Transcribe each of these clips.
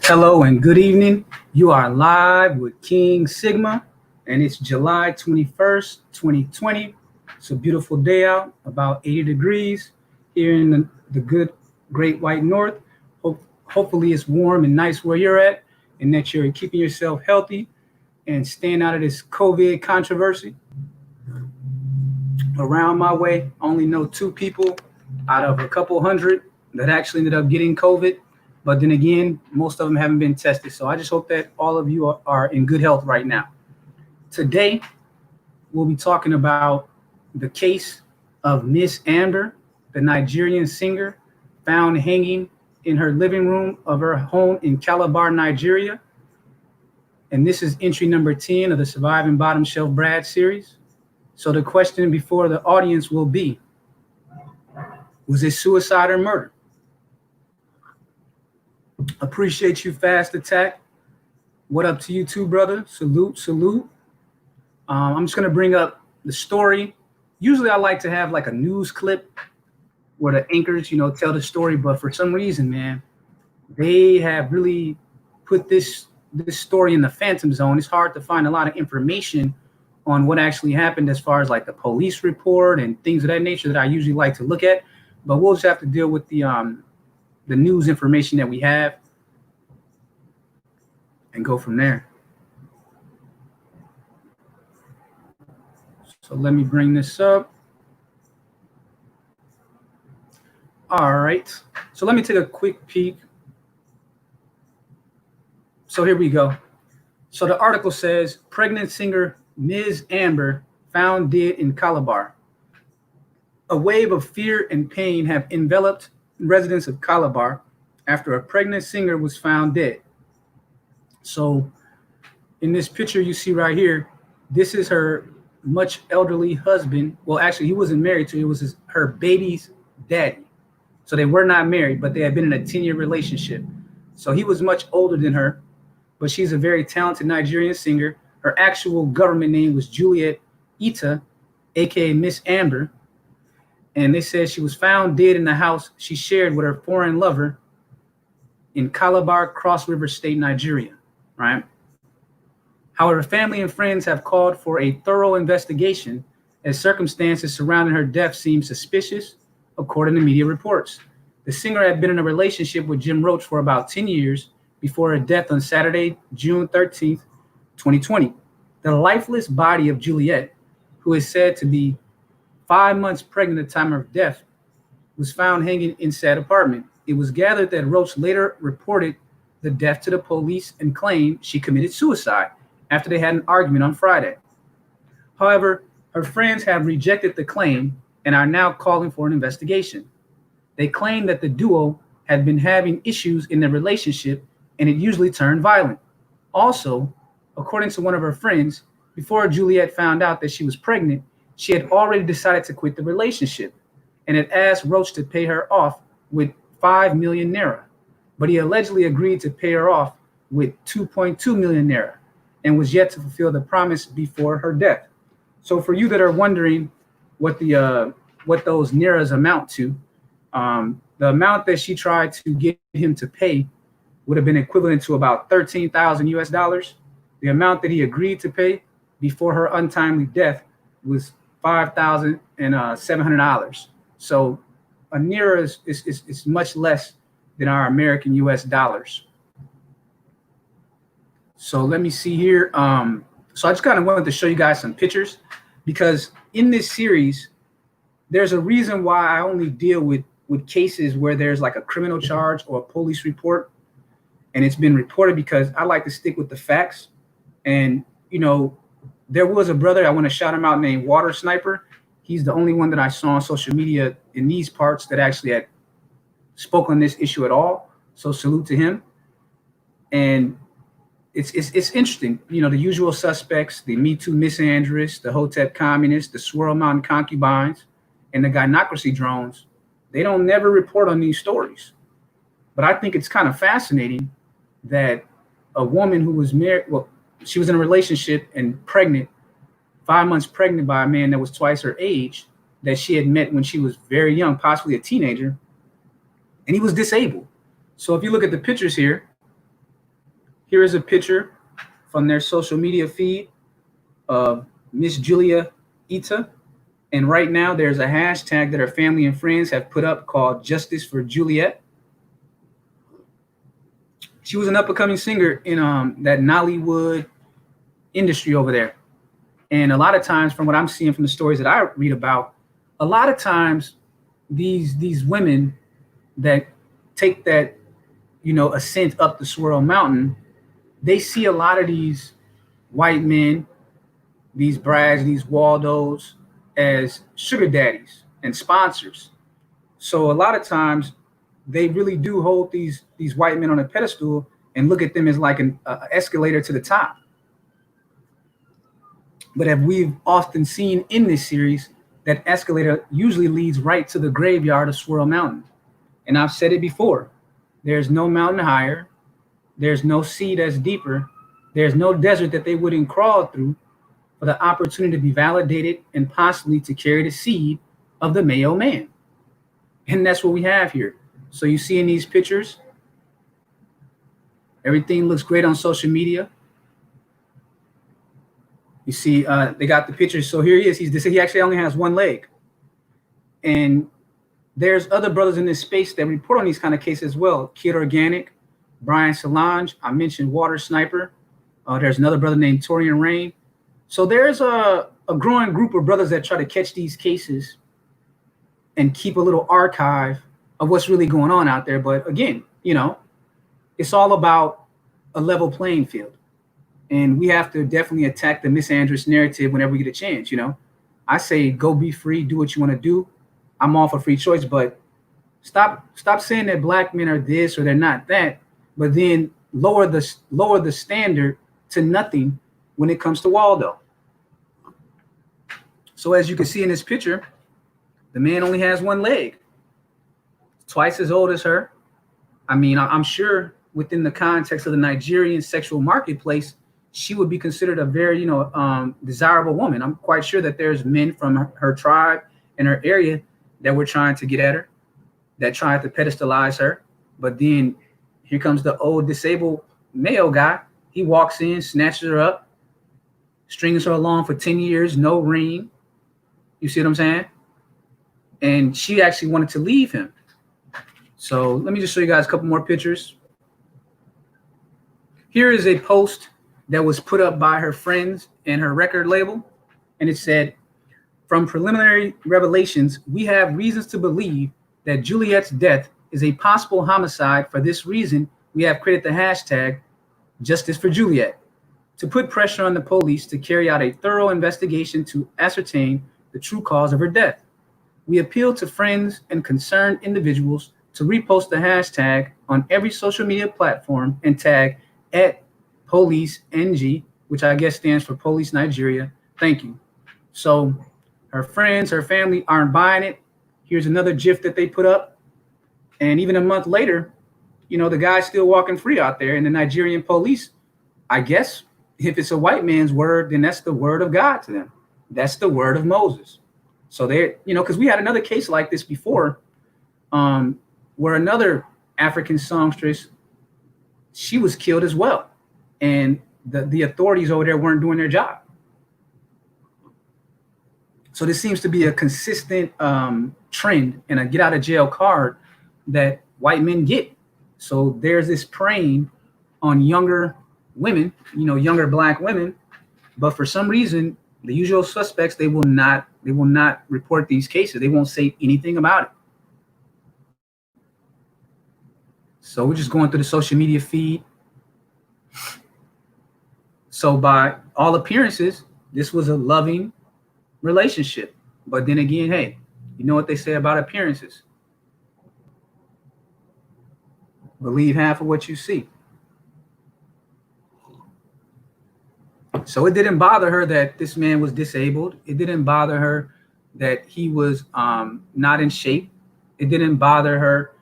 Hello and good evening. You are live with King Sigma, and it's July 21st, 2020. It's a beautiful day out, about 80 degrees here in the good Great White North. Hopefully it's warm and nice where you're at, and that you're keeping yourself healthy and staying out of this COVID controversy. Around my way, I only know 2 people out of a couple hundred that actually ended up getting COVID. But then again, most of them haven't been tested. So I just hope that all of you are in good health right now. Today, we'll be talking about the case of Miss Amber, the Nigerian singer found hanging in her living room of her home in Calabar, Nigeria. And this is entry number 10 of the Surviving Bottom Shelf Brad series. So the question before the audience will be, was it suicide or murder? Appreciate you, Fast Attack. What up to you too, brother? Salute. I'm just going to bring up the story. Usually I like to have like a news clip where the anchors, tell the story. But for some reason, man, they have really put this story in the phantom zone. It's hard to find a lot of information on what actually happened as far as like the police report and things of that nature that I usually like to look at. But we'll just have to deal with the news information that we have and go from there. So let me bring this up. All right. So let me take a quick peek. So here we go. So the article says, pregnant singer Ms. Amber found dead in Calabar. A wave of fear and pain have enveloped residents of Calabar after a pregnant singer was found dead. So in this picture you see right here, this is her much elderly husband. Well, actually, he wasn't married to her. It was her baby's daddy. So they were not married, but they had been in a 10-year relationship. So he was much older than her, but she's a very talented Nigerian singer. Her actual government name was Juliet Ita, aka Miss Amber. And they said she was found dead in the house she shared with her foreign lover in Calabar, Cross River State, Nigeria, right? However, family and friends have called for a thorough investigation as circumstances surrounding her death seem suspicious, according to media reports. The singer had been in a relationship with Jim Roach for about 10 years before her death on Saturday, June 13th, 2020. The lifeless body of Juliet, who is said to be 5 months pregnant at the time of her death, was found hanging in said apartment. It was gathered that Roach later reported the death to the police and claimed she committed suicide after they had an argument on Friday. However, her friends have rejected the claim and are now calling for an investigation. They claim that the duo had been having issues in their relationship and it usually turned violent. Also, according to one of her friends, before Juliet found out that she was pregnant, she had already decided to quit the relationship and had asked Roach to pay her off with 5 million naira, but he allegedly agreed to pay her off with 2.2 million naira and was yet to fulfill the promise before her death. So for you that are wondering what those nairas amount to, the amount that she tried to get him to pay would have been equivalent to about 13,000 US dollars. The amount that he agreed to pay before her untimely death was $5,700. So a naira is much less than our American US dollars. So let me see here. So I just kind of wanted to show you guys some pictures because in this series, there's a reason why I only deal with cases where there's like a criminal charge or a police report and it's been reported, because I like to stick with the facts. And, you know, there was a brother, I want to shout him out, named Water Sniper. He's the only one that I saw on social media in these parts that actually had spoke on this issue at all. So salute to him. And it's interesting, you know, the usual suspects, the Me Too misandrists, the Hotep communists, the Swirl Mountain concubines, and the gynocracy drones. They don't never report on these stories. But I think it's kind of fascinating that a woman who was married, well, she was in a relationship and pregnant, 5 months pregnant by a man that was twice her age, that she had met when she was very young, possibly a teenager, and he was disabled. So if you look at the pictures here, here is a picture from their social media feed of Miss Julia Ita. And right now there's a hashtag that her family and friends have put up called Justice for Juliet. She was an up-and-coming singer in that Nollywood industry over there. And a lot of times, from what I'm seeing from the stories that I read about, a lot of times these women that take that, you know, ascent up the Swirl Mountain, they see a lot of these white men, these Brags, these Waldos, as sugar daddies and sponsors. So a lot of times they really do hold these white men on a pedestal and look at them as like an escalator to the top. But as we've often seen in this series, that escalator usually leads right to the graveyard of Swirl Mountain. And I've said it before, there's no mountain higher, there's no sea that's deeper, there's no desert that they wouldn't crawl through for the opportunity to be validated and possibly to carry the seed of the Mayo man. And that's what we have here. So you see in these pictures, everything looks great on social media. You see, they got the pictures. So here he is. He actually only has one leg. And there's other brothers in this space that report on these kind of cases as well. Kid Organic, Brian Solange. I mentioned Water Sniper. There's another brother named Torian Rain. So there's a growing group of brothers that try to catch these cases and keep a little archive of what's really going on out there. But again, it's all about a level playing field. And we have to definitely attack the misandrous narrative whenever we get a chance. I say go be free, do what you want to do. I'm all for free choice, but stop saying that black men are this or they're not that, but then lower the standard to nothing when it comes to Waldo. So as you can see in this picture, the man only has one leg, twice as old as her. I mean, I'm sure within the context of the Nigerian sexual marketplace, she would be considered a very, desirable woman. I'm quite sure that there's men from her tribe and her area that were trying to get at her, that tried to pedestalize her. But then here comes the old disabled male guy. He walks in, snatches her up, strings her along for 10 years, no ring. You see what I'm saying? And she actually wanted to leave him. So let me just show you guys a couple more pictures. Here is a post that was put up by her friends and her record label. And it said, from preliminary revelations, we have reasons to believe that Juliet's death is a possible homicide. For this reason, we have created the hashtag Justice for Juliet to put pressure on the police to carry out a thorough investigation to ascertain the true cause of her death. We appeal to friends and concerned individuals to repost the hashtag on every social media platform and tag @PoliceNG, which I guess stands for Police Nigeria. Thank you. So her friends, her family aren't buying it. Here's another GIF that they put up. And even a month later, the guy's still walking free out there. And the Nigerian police, I guess, if it's a white man's word, then that's the word of God to them. That's the word of Moses. So they're, because we had another case like this before, where another African songstress, she was killed as well. And the authorities over there weren't doing their job. So this seems to be a consistent trend and a get out of jail card that white men get. So there's this preying on younger women, younger black women, but for some reason, the usual suspects, they will not report these cases. They won't say anything about it. So we're just going through the social media feed. So by all appearances, this was a loving relationship. But then again, hey, you know what they say about appearances. Believe half of what you see. So it didn't bother her that this man was disabled. It didn't bother her that he was not in shape. It didn't bother her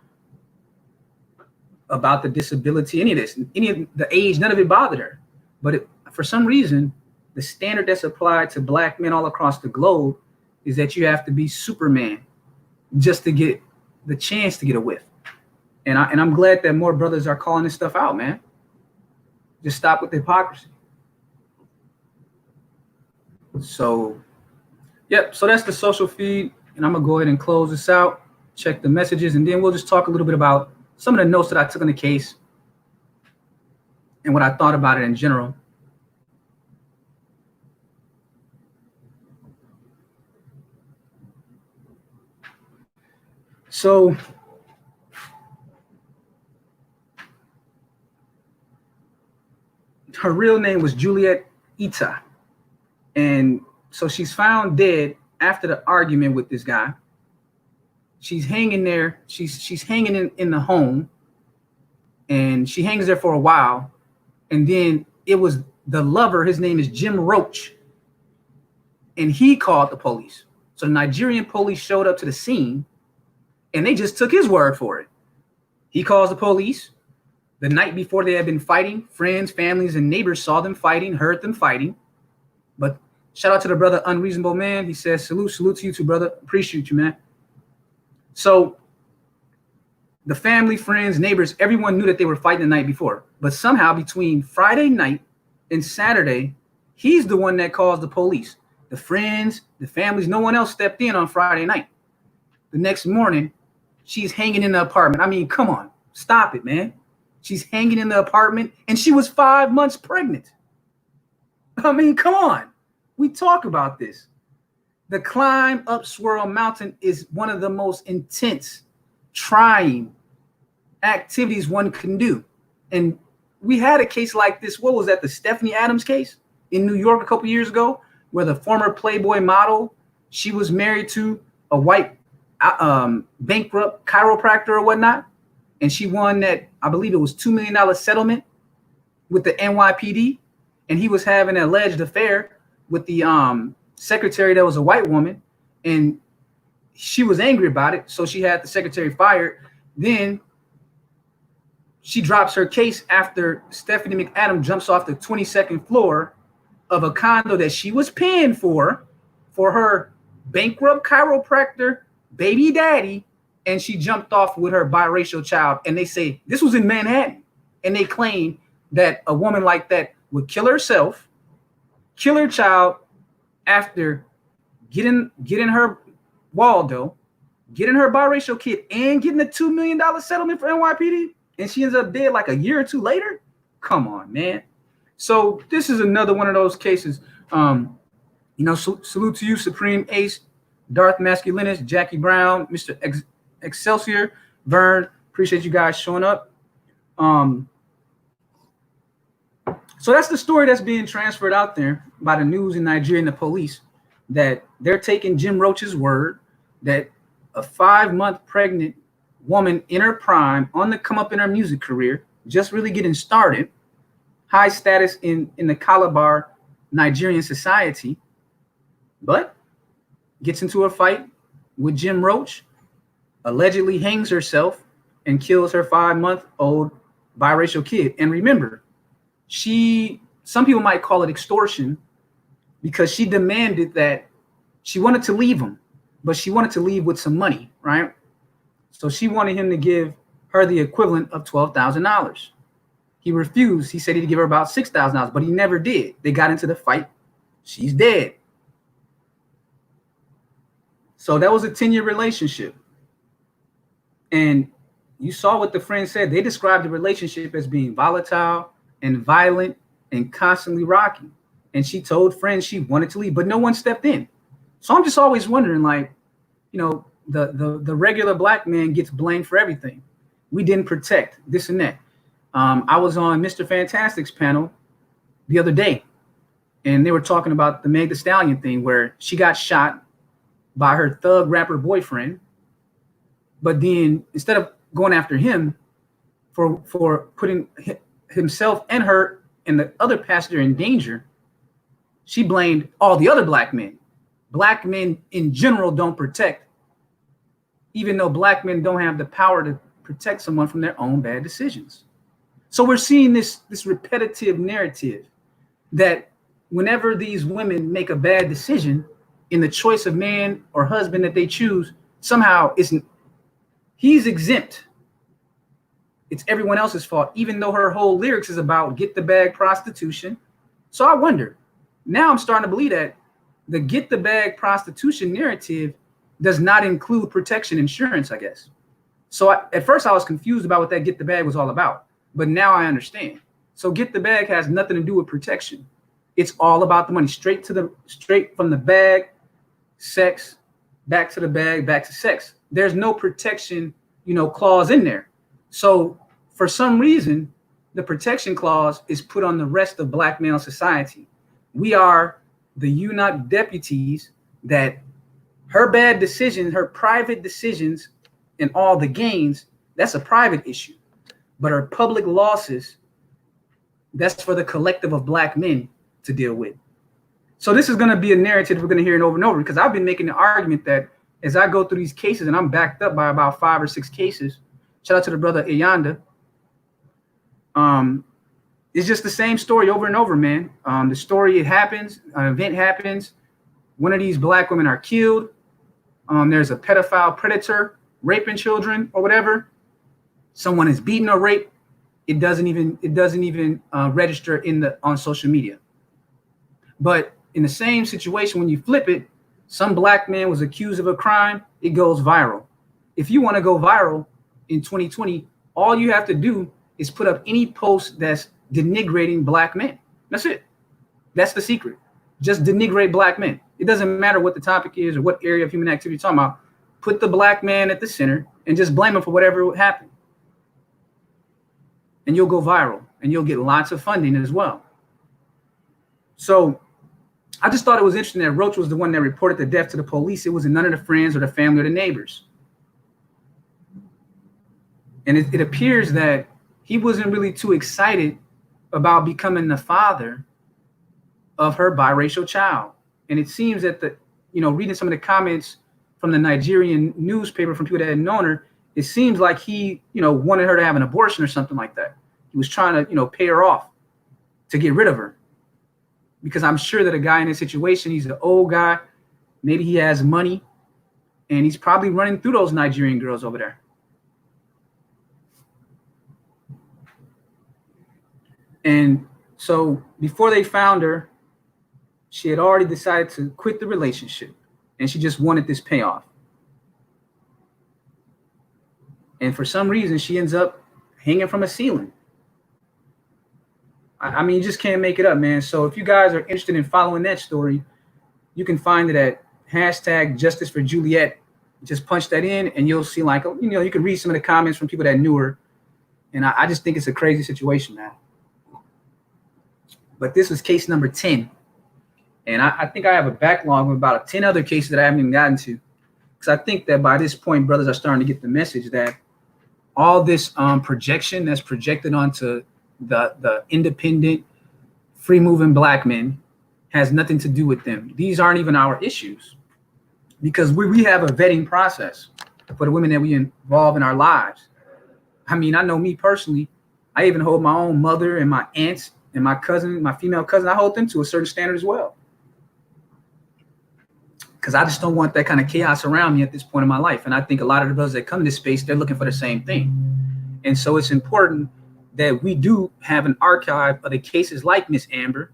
about the disability, any of this, any of the age, none of it bothered her. But for some reason, the standard that's applied to black men all across the globe is that you have to be Superman just to get the chance to get a whiff. And I'm glad that more brothers are calling this stuff out, man. Just stop with the hypocrisy. So, yep. So that's the social feed. And I'm going to go ahead and close this out, check the messages, and then we'll just talk a little bit about some of the notes that I took on the case and what I thought about it in general. So her real name was Juliet Ita. And so she's found dead after the argument with this guy. She's hanging there. She's hanging in the home, and she hangs there for a while. And then it was the lover. His name is Jim Roach, and he called the police. So the Nigerian police showed up to the scene, and they just took his word for it. He calls the police. The night before they had been fighting, friends, families, and neighbors saw them fighting, heard them fighting. But shout out to the brother Unreasonable Man. He says, salute to you too, brother. Appreciate you, man. So the family, friends, neighbors, everyone knew that they were fighting the night before. But somehow between Friday night and Saturday, he's the one that calls the police. The friends, the families, no one else stepped in on Friday night. The next morning, she's hanging in the apartment. I mean, come on, stop it, man. She's hanging in the apartment, and she was 5 months pregnant. I mean, come on. We talk about this. The climb up Swirl Mountain is one of the most intense, trying activities one can do. And we had a case like this. What was that? The Stephanie Adams case in New York a couple years ago, where the former Playboy model, she was married to a white bankrupt chiropractor or whatnot. And she won that, I believe it was $2 million settlement with the NYPD. And he was having an alleged affair with the secretary that was a white woman. And she was angry about it. So she had the secretary fired. Then she drops her case after Stephanie McAdam jumps off the 22nd floor of a condo that she was paying for her bankrupt chiropractor baby daddy, and she jumped off with her biracial child. And they say this was in Manhattan, and they claim that a woman like that would kill herself, kill her child after getting her Waldo, getting her biracial kid, and getting a $2 million settlement for NYPD, and she ends up dead like a year or two later. Come on, man. So this is another one of those cases. Salute to you, Supreme Ace, Darth Masculinus, Jackie Brown, Mr. Excelsior, Vern. Appreciate you guys showing up. So that's the story that's being transferred out there by the news in Nigeria and the police, that they're taking Jim Roach's word that a 5-month pregnant woman in her prime, on the come up in her music career, just really getting started, high status in the Calabar Nigerian society, but gets into a fight with Jim Roach, allegedly hangs herself, and kills her 5-month-old biracial kid. And remember, some people might call it extortion, because she demanded that she wanted to leave him, but she wanted to leave with some money, right? So she wanted him to give her the equivalent of $12,000. He refused. He said he'd give her about $6,000, but he never did. They got into the fight. She's dead. So that was a 10-year relationship. And you saw what the friend said. They described the relationship as being volatile and violent and constantly rocking. And she told friends she wanted to leave, but no one stepped in. So I'm just always wondering, like, the regular black man gets blamed for everything. We didn't protect this and that. I was on Mr. Fantastic's panel the other day, and they were talking about the Meg Thee Stallion thing, where she got shot by her thug rapper boyfriend. But then instead of going after him for putting himself and her and the other passenger in danger, she blamed all the other black men. Black men in general don't protect, even though black men don't have the power to protect someone from their own bad decisions. So we're seeing this repetitive narrative that whenever these women make a bad decision in the choice of man or husband that they choose, somehow he's exempt. It's everyone else's fault, even though her whole lyrics is about get the bag prostitution. So I wonder, now I'm starting to believe that the get the bag prostitution narrative does not include protection insurance, I guess. So at first I was confused about what that get the bag was all about, but now I understand. So get the bag has nothing to do with protection. It's all about the money, straight from the bag, sex, back to the bag, back to sex. There's no protection, clause in there. So for some reason, the protection clause is put on the rest of black male society. We are the UNOC deputies that her bad decisions, her private decisions, and all the gains, that's a private issue. But her public losses, that's for the collective of black men to deal with. So this is going to be a narrative we're going to hear it over and over, because I've been making the argument that as I go through these cases, and I'm backed up by about 5 or 6 cases, shout out to the brother Ayanda, it's just the same story over and over, man. The story, it happens, an event happens, one of these black women are killed, there's a pedophile predator raping children or whatever, someone is beaten or raped, it doesn't even register on social media. But in the same situation, when you flip it, some black man was accused of a crime, it goes viral. If you want to go viral in 2020, all you have to do is put up any post that's denigrating black men. That's it. That's the secret. just denigrate black men. It doesn't matter what the topic is or what area of human activity you're talking about. Put the black man at the center and just blame him for whatever happened. And you'll go viral and you'll get lots of funding as well. So I just thought it was interesting that Roach was the one that reported the death to the police. It wasn't none of the friends or the family or the neighbors. And it appears that he wasn't really too excited about becoming the father of her biracial child. And it seems that reading some of the comments from the Nigerian newspaper from people that had known her, it seems like he, wanted her to have an abortion or something like that. He was trying to, pay her off to get rid of her. Because I'm sure that a guy in this situation, he's an old guy, maybe he has money, and he's probably running through those Nigerian girls over there. And so before they found her, she had already decided to quit the relationship, and she just wanted this payoff. And for some reason, she ends up hanging from a ceiling. I mean, you just can't make it up, man. So if you guys are interested in following that story, you can find it at #JusticeForJuliet. Just punch that in and you'll see, like, you can read some of the comments from people that knew her. And I just think it's a crazy situation, man. But this was case number 10. And I think I have a backlog of about 10 other cases that I haven't even gotten to. Because I think that by this point, brothers are starting to get the message that all this projection that's projected onto the independent, free-moving black men has nothing to do with them. These aren't even our issues, because we have a vetting process for the women that we involve in our lives. I mean, I know me personally, I even hold my own mother and my aunts and my cousin, my female cousin, I hold them to a certain standard as well. Because I just don't want that kind of chaos around me at this point in my life. And I think a lot of the brothers that come to this space, they're looking for the same thing. And so it's important that we do have an archive of the cases like Miss Amber,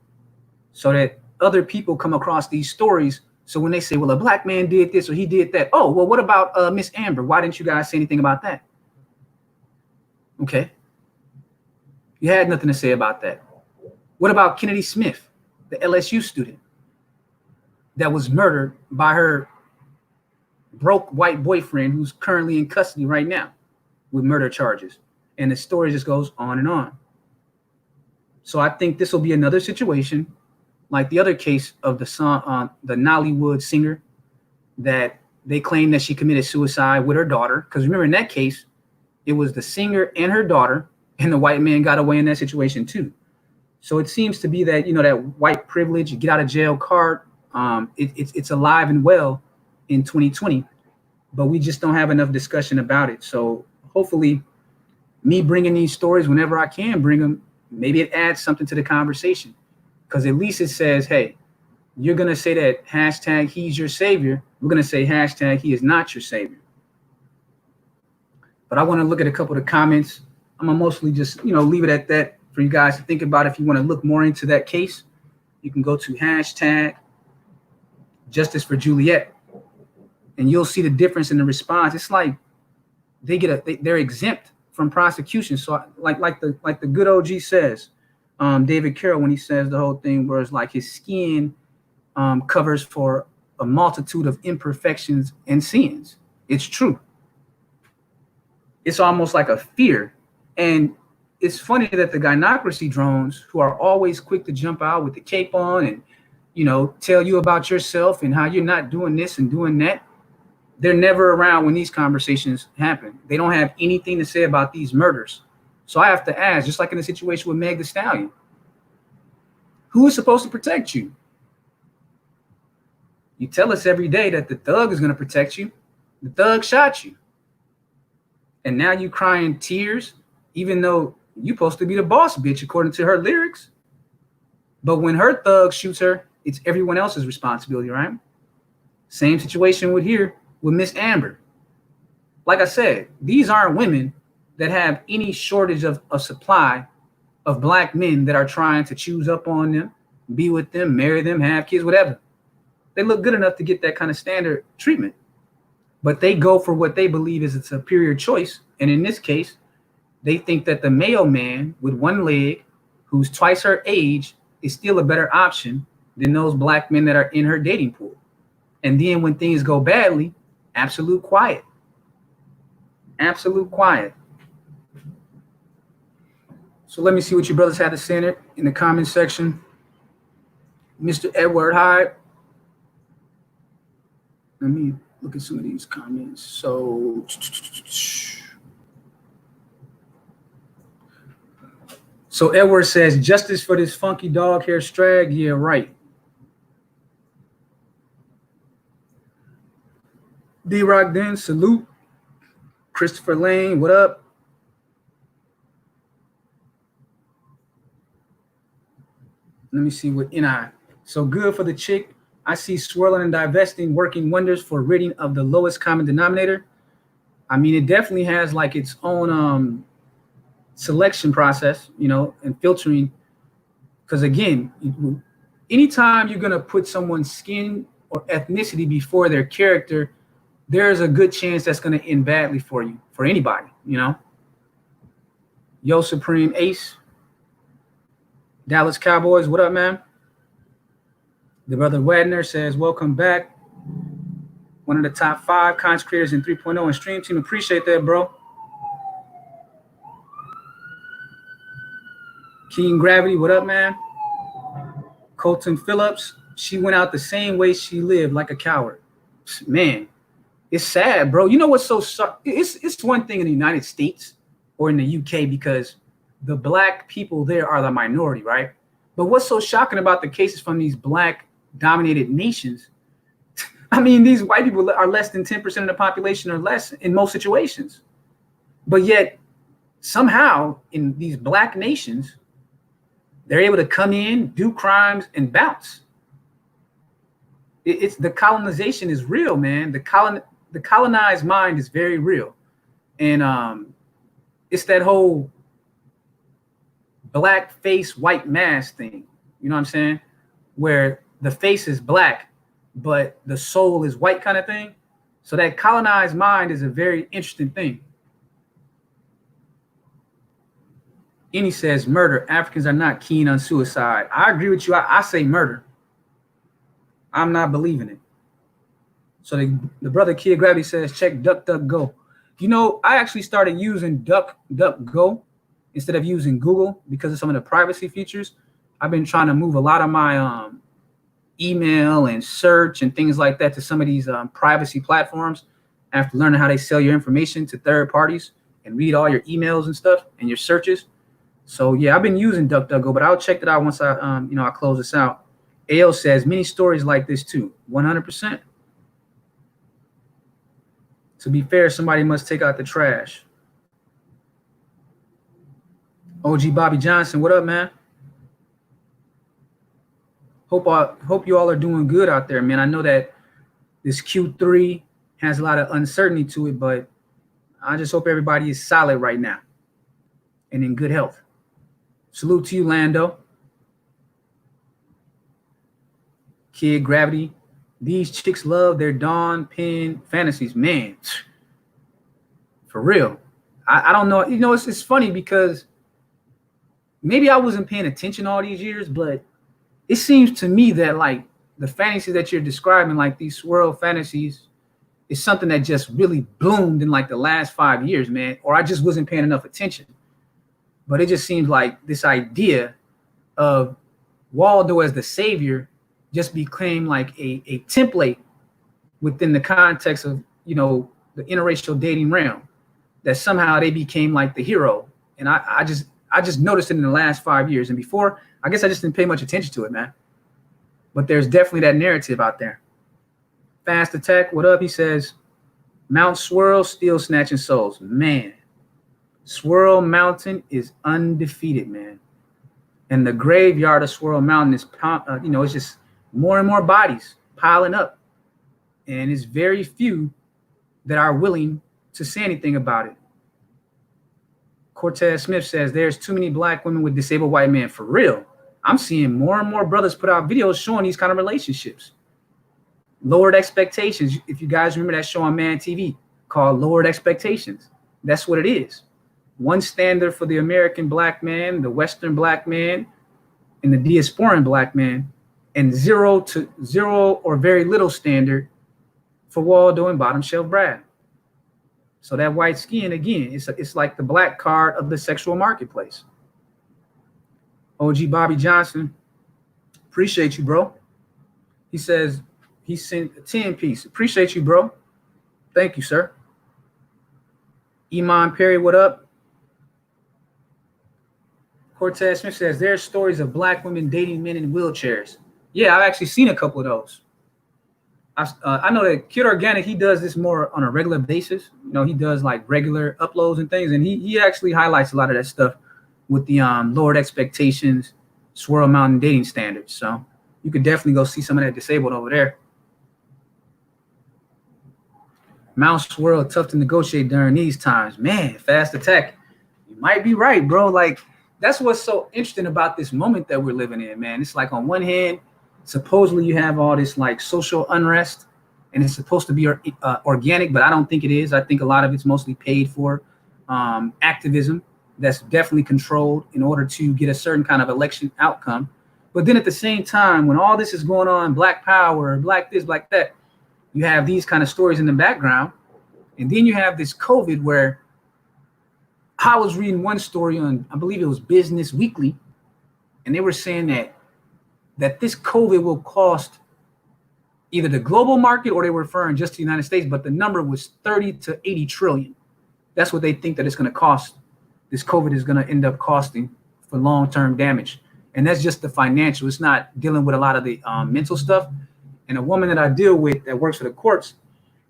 so that other people come across these stories. So when they say, well, a black man did this or he did that. Oh, well, what about Miss Amber? Why didn't you guys say anything about that? Okay. You had nothing to say about that. What about Kennedy Smith, the LSU student that was murdered by her broke white boyfriend who's currently in custody right now with murder charges? And the story just goes on and on. So I think this will be another situation like the other case of the Nollywood singer that they claim that she committed suicide with her daughter. Because remember, in that case, it was the singer and her daughter, and the white man got away in that situation too. So it seems to be that, that white privilege, get out of jail card, it's alive and well in 2020, but we just don't have enough discussion about it. So hopefully me bringing these stories whenever I can bring them, maybe it adds something to the conversation, because at least it says, hey, you're going to say that hashtag he's your savior. We're going to say hashtag he is not your savior. But I want to look at a couple of the comments. I'm going to mostly just, leave it at that for you guys to think about. If you want to look more into that case, you can go to hashtag Justice for Juliet, and you'll see the difference in the response. It's like they're exempt from prosecution. So like the good OG says, David Carroll, when he says the whole thing where it's like his skin covers for a multitude of imperfections and sins. It's true. It's almost like a fear. And it's funny that the gynocracy drones, who are always quick to jump out with the cape on and, tell you about yourself and how you're not doing this and doing that, they're never around when these conversations happen. They don't have anything to say about these murders. So I have to ask, just like in the situation with Meg Thee Stallion, who is supposed to protect you? You tell us every day that the thug is going to protect you. The thug shot you. And now you crying tears, even though you're supposed to be the boss bitch, according to her lyrics. But when her thug shoots her, it's everyone else's responsibility, right? Same situation with Miss Amber. Like I said, these aren't women that have any shortage of supply of black men that are trying to choose up on them, be with them, marry them, have kids, whatever. They look good enough to get that kind of standard treatment. But they go for what they believe is a superior choice. And in this case, they think that the male man with one leg, who's twice her age, is still a better option than those black men that are in her dating pool. And then when things go badly, absolute quiet. Absolute quiet. So let me see what you brothers had to say in the comment section. Mr. Edward Hyde. Let me look at some of these comments. So Edward says, justice for this funky dog hair strag. Yeah, right. D-Rock Den, salute. Christopher Lane, what up? Let me see what NI. So good for the chick. I see swirling and divesting working wonders for ridding of the lowest common denominator. I mean, it definitely has like its own selection process, you know, and filtering. Because again, anytime you're going to put someone's skin or ethnicity before their character, there's a good chance that's going to end badly for you, for anybody, you know. Yo, Supreme Ace. Dallas Cowboys, what up, man? The brother Wadner says, welcome back. One of the top 5 content creators in 3.0 and Stream Team. Appreciate that, bro. King Gravity, what up, man? Colton Phillips, she went out the same way she lived, like a coward. Man, it's sad, bro. You know what's so it's one thing in the United States or in the UK because the black people there are the minority, right? But what's so shocking about the cases from these black dominated nations? I mean, these white people are less than 10% of the population or less in most situations. But yet somehow in these black nations, they're able to come in, do crimes, and bounce. It's the colonization is real, man. The colonized mind is very real. And it's that whole black face, white mask thing. You know what I'm saying? Where the face is black, but the soul is white kind of thing. So that colonized mind is a very interesting thing. Any says murder. Africans are not keen on suicide. I agree with you. I say murder. I'm not believing it. So the brother Kid Gravity says, check DuckDuckGo. You know, I actually started using DuckDuckGo instead of using Google because of some of the privacy features. I've been trying to move a lot of my email and search and things like that to some of these privacy platforms after learning how they sell your information to third parties and read all your emails and stuff and your searches. So yeah, I've been using DuckDuckGo, but I'll check it out once I I close this out. AO says many stories like this too. 100%. To be fair, somebody must take out the trash. OG Bobby Johnson, what up, man? Hope you all are doing good out there, man. I know that this Q3 has a lot of uncertainty to it, but I just hope everybody is solid right now and in good health. Salute to you, Lando. Kid Gravity. These chicks love their Dawn Pen fantasies. Man, for real. I don't know. You know, it's funny because maybe I wasn't paying attention all these years, but it seems to me that like the fantasies that you're describing, like these swirl fantasies, is something that just really bloomed in like the last 5 years, man. Or I just wasn't paying enough attention. But it just seems like this idea of Waldo as the savior just became like a template within the context of, you know, the interracial dating realm, that somehow they became like the hero. And I just noticed it in the last 5 years. And before, I guess I just didn't pay much attention to it, man. But there's definitely that narrative out there. Fast Attack, what up? He says, Mount Swirl still snatching souls. Man, Swirl Mountain is undefeated, man. And the graveyard of Swirl Mountain is, it's just more and more bodies piling up. And it's very few that are willing to say anything about it. Cortez Smith says, there's too many black women with disabled white men. For real. I'm seeing more and more brothers put out videos showing these kind of relationships. Lowered Expectations. If you guys remember that show on Man TV called Lowered Expectations, that's what it is. One standard for the American black man, the Western black man, and the diasporan black man. and 0 or very little standard for Waldo and bottom shelf Brad. So that white skin, again, it's like the black card of the sexual marketplace. OG Bobby Johnson, appreciate you, bro. He says he sent a 10-piece. Appreciate you, bro. Thank you, sir. Iman Perry, what up? Cortez Smith says there are stories of black women dating men in wheelchairs. Yeah, I've actually seen a couple of those. I know that Kid Organic, he does this more on a regular basis. You know, he does like regular uploads and things, and he actually highlights a lot of that stuff with the lowered expectations, Swirl Mountain dating standards. So you could definitely go see some of that disabled over there. Mouse World, tough to negotiate during these times. Man, fast attack. You might be right, bro. Like, that's what's so interesting about this moment that we're living in, man. It's like on one hand, supposedly you have all this like social unrest, and it's supposed to be organic, but I don't think it is. I think a lot of it's mostly paid for activism that's definitely controlled in order to get a certain kind of election outcome. But then at the same time, when all this is going on, black power, black this, black that, you have these kind of stories in the background. And then you have this COVID where I was reading one story on, I believe it was Business Weekly, and they were saying that this COVID will cost either the global market, or they were referring just to the United States, but the number was 30 to 80 trillion. That's what they think that it's going to cost. This COVID is going to end up costing for long-term damage. And that's just the financial. It's not dealing with a lot of the mental stuff. And a woman that I deal with that works for the courts,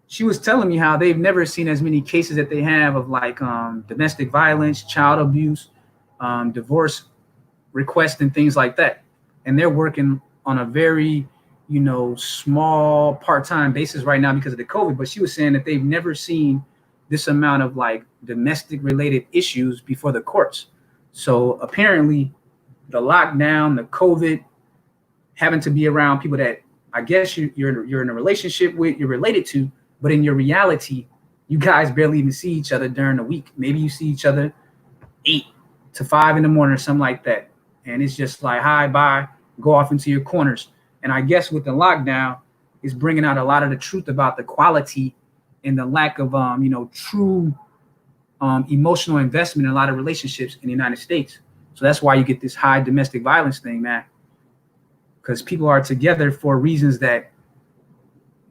she was telling me how they've never seen as many cases that they have of like domestic violence, child abuse, divorce requests and things like that. And they're working on a very, small part-time basis right now because of the COVID. But she was saying that they've never seen this amount of like domestic related issues before the courts. So apparently the lockdown, the COVID, having to be around people that I guess you're in a relationship with, you're related to, but in your reality, you guys barely even see each other during the week. Maybe you see each other 8 to 5 in the morning or something like that. And it's just like, hi, bye, go off into your corners. And I guess with the lockdown, it's bringing out a lot of the truth about the quality and the lack of, true emotional investment in a lot of relationships in the United States. So that's why you get this high domestic violence thing, man. Because people are together for reasons that